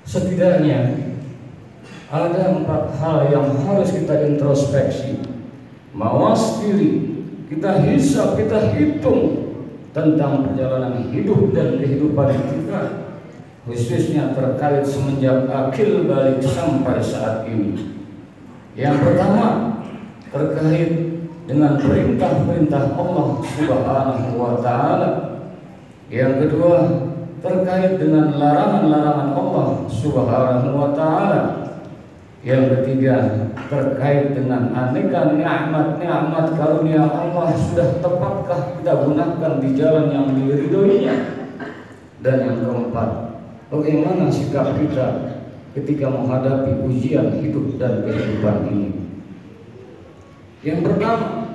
Setidaknya ada 4 hal yang harus kita introspeksi, mawas diri, kita hisab, kita hitung tentang perjalanan hidup dan kehidupan kita, khususnya terkait semenjak akil balik sampai saat ini. Yang pertama terkait dengan perintah-perintah Allah Subhanahu wa Ta'ala. Yang kedua terkait dengan larangan-larangan Allah Subhanahu wa Ta'ala. Yang ketiga terkait dengan aneka nikmat-nikmat karunia Allah, sudah tepatkah kita gunakan di jalan yang diridhoinya? Dan yang keempat, bagaimana sikap kita ketika menghadapi ujian hidup dan kehidupan ini? Yang pertama,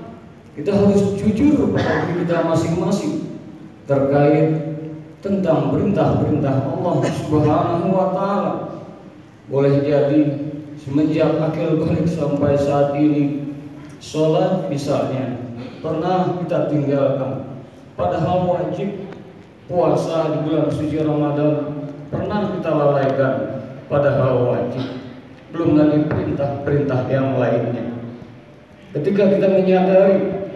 kita harus jujur pada diri kita masing-masing terkait tentang perintah-perintah Allah Subhanahu wa Ta'ala. Boleh jadi semenjak akil balik sampai saat ini, sholat misalnya pernah kita tinggalkan, padahal wajib. Puasa di bulan suci Ramadan pernah kita lalaikan, padahal wajib. Belum lagi perintah-perintah yang lainnya. Ketika kita menyadari,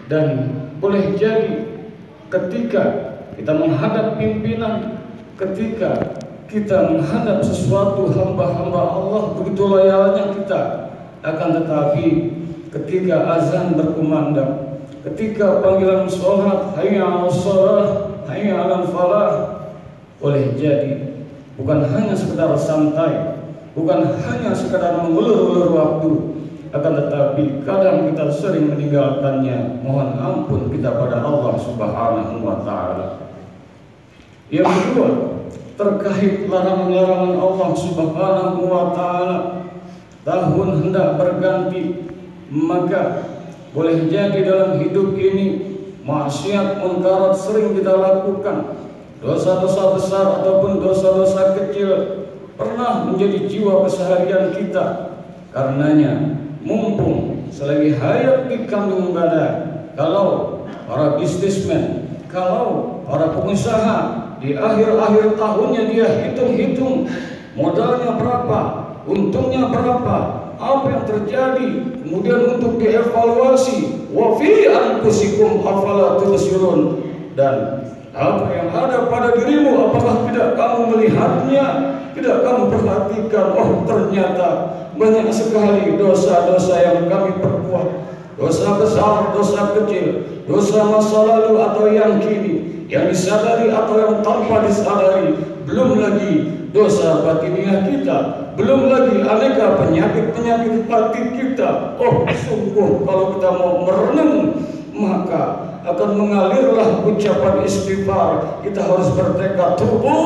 dan boleh jadi ketika kita menghadap pimpinan, ketika kita menghadap sesuatu hamba-hamba Allah, begitu loyalnya kita. Akan tetapi ketika azan berkumandang, ketika panggilan sholat, hayya 'alas shalah, hayya 'alal falah, boleh jadi bukan hanya sekedar santai, bukan hanya sekedar mengulur-ulur waktu, akan tetapi kadang kita sering meninggalkannya. Mohon ampun kita pada Allah Subhanahu wa Ta'ala. Yang kedua, terkait larangan-larangan Allah Subhanahu wa Ta'ala. Tahun hendak berganti, maka boleh jadi dalam hidup ini maksiat munkarat sering kita lakukan. Dosa-dosa besar ataupun dosa-dosa kecil pernah menjadi jiwa keseharian kita. Karenanya mumpung selagi hayat di kandung badan, kalau para bisnismen, kalau para pengusaha di akhir-akhir tahunnya dia hitung-hitung modalnya berapa, untungnya berapa, apa yang terjadi, kemudian untuk dievaluasi, wa fi anfusikum afala tubsirun, dan apa yang ada pada dirimu, apakah tidak kamu melihatnya, tidak kamu perhatikan? Oh, ternyata banyak sekali dosa-dosa yang kami perbuat, dosa besar, dosa kecil, dosa masa lalu atau yang kini, yang disadari atau yang tanpa disadari, belum lagi dosa batiniah kita, belum lagi aneka penyakit-penyakit hati kita. Oh, sungguh kalau kita mau merenung, maka akan mengalirlah ucapan istighfar. Kita harus bertekad, tubu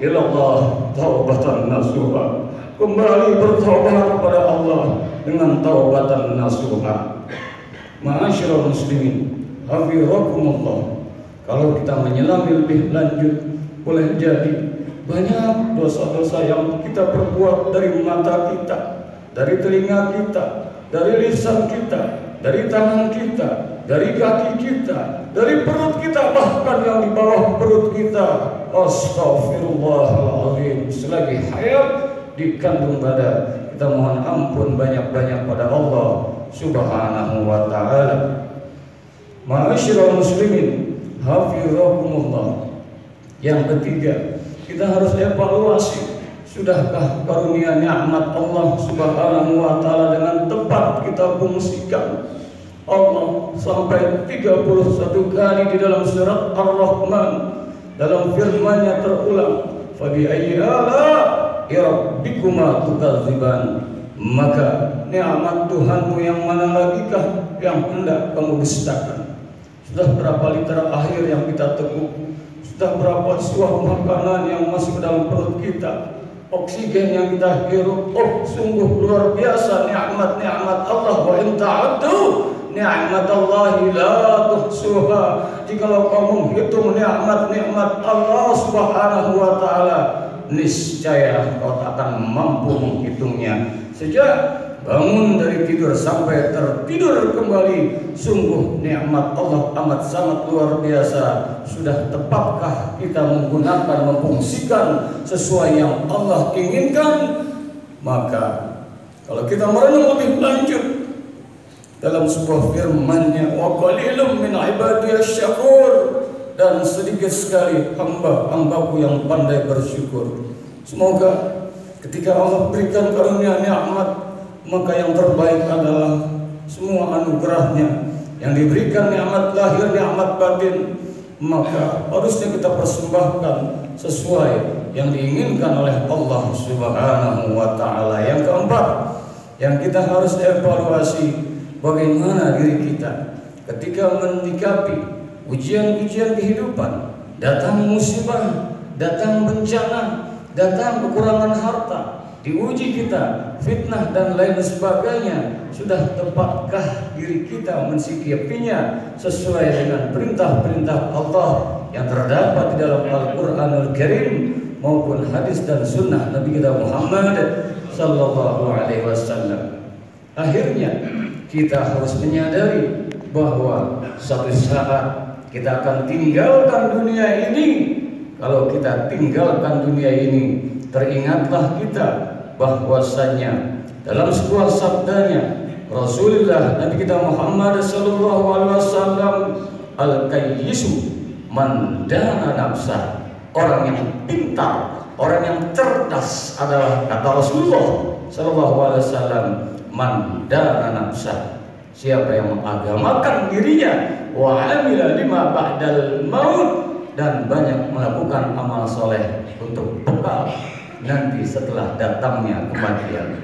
ilallah taubatan nasuha, kembali bertaubat kepada Allah dengan taubatan nasuha. Ma'asyiral muslimin, hafizakumullah. Kalau kita menyelami lebih lanjut, boleh jadi banyak dosa-dosa yang kita perbuat dari mata kita, dari telinga kita, dari lisan kita, dari tangan kita, dari kaki kita, dari perut kita, bahkan yang di bawah perut kita. Astaghfirullahaladzim. Selagi hayat di kandung badan, kita mohon ampun banyak-banyak pada Allah Subhanahu wa Ta'ala. Ma'asyiral muslimin, hafizakumullah. Yang ketiga, kita harus evaluasi, sudahkah karunia nikmat Allah Subhanahu wa Ta'ala dengan tepat kita fungsikan? Allah sampai 31 kali di dalam surat Ar-Rahman, dalam firman-Nya terulang, fa bi ayyi ala'i rabbikuma tukadziban, maka nikmat Tuhanmu yang mana lagikah yang hendak kamu dustakan? Sudah berapa liter air yang kita teguk? Sudah berapa suap makanan yang masuk ke dalam perut kita? Oksigen yang kita hirup. Oh, sungguh luar biasa nikmat-nikmat Allah. Wa in ta'addu ni'matallahi la tuhsuha. Jikalau kamu menghitung nikmat-nikmat Allah Subhanahu wa Ta'ala, niscaya kau tak akan mampu menghitungnya. Sejak bangun dari tidur sampai tertidur kembali, sungguh nikmat Allah amat sangat luar biasa. Sudah tepatkah kita menggunakan, memfungsikan sesuai yang Allah inginkan? Maka kalau kita merenung lebih lanjut dalam sebuah firman-Nya, wa qalilum min ibadiyasy syakur, dan sedikit sekali hamba-hambaku yang pandai bersyukur. Semoga ketika Allah berikan karunia nikmat, maka yang terbaik adalah semua anugerahnya yang diberikan, nikmat lahir, nikmat batin, maka harusnya kita persembahkan sesuai yang diinginkan oleh Allah Subhanahu wa Ta'ala. Yang keempat, yang kita harus evaluasi, bagaimana diri kita ketika menyikapi ujian-ujian kehidupan. Datang musibah, datang bencana, datang kekurangan harta, diuji kita, fitnah dan lain sebagainya. Sudah tepatkah diri kita mensikapinya sesuai dengan perintah-perintah Allah yang terdapat di dalam Al-Quranul Karim maupun hadis dan sunnah Nabi kita Muhammad sallallahu alaihi wasallam. Akhirnya kita harus menyadari bahwa suatu saat kita akan tinggalkan dunia ini. Kalau kita tinggalkan dunia ini, teringatlah kita bahwasanya dalam sebuah sabdanya Rasulullah Nabi kita Muhammad sallallahu alaihi wasallam, al-qayyisu man dana nafsa, orang yang pintar, orang yang cerdas adalah, kata Rasulullah sallallahu alaihi wasallam, man dana nafsa, siapa yang mengagamakan dirinya, wa amila lima ba'dal maut, dan banyak melakukan amal soleh untuk bekal nanti setelah datangnya kematian.